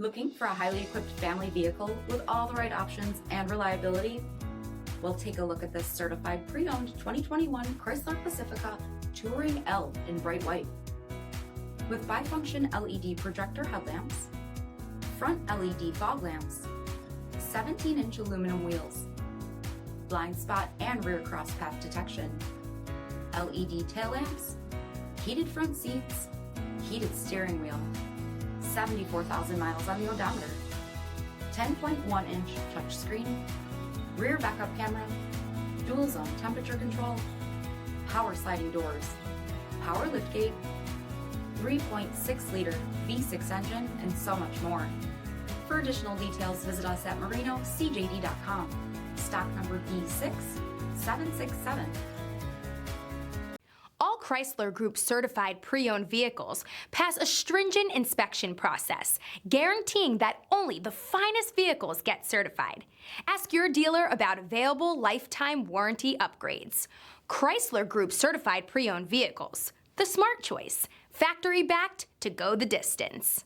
Looking for a highly equipped family vehicle with all the right options and reliability? Well, take a look at this certified pre-owned 2021 Chrysler Pacifica Touring L in bright white. With bifunction LED projector headlamps, front LED fog lamps, 17-inch aluminum wheels, blind spot and rear cross path detection, LED tail lamps, heated front seats, heated steering wheel, 74,000 miles on the odometer, 10.1-inch touchscreen, rear backup camera, dual zone temperature control, power sliding doors, power liftgate, 3.6-liter V6 engine, and so much more. For additional details, visit us at marinocjd.com. Stock number D6767. All Chrysler Group certified pre-owned vehicles pass a stringent inspection process, guaranteeing that only the finest vehicles get certified. Ask your dealer about available lifetime warranty upgrades. Chrysler Group certified pre-owned vehicles, the smart choice, factory backed to go the distance.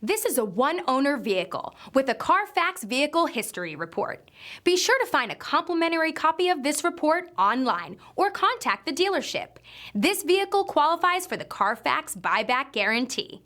This is a one-owner vehicle with a CARFAX Vehicle History Report. Be sure to find a complimentary copy of this report online or contact the dealership. This vehicle qualifies for the CARFAX buyback guarantee.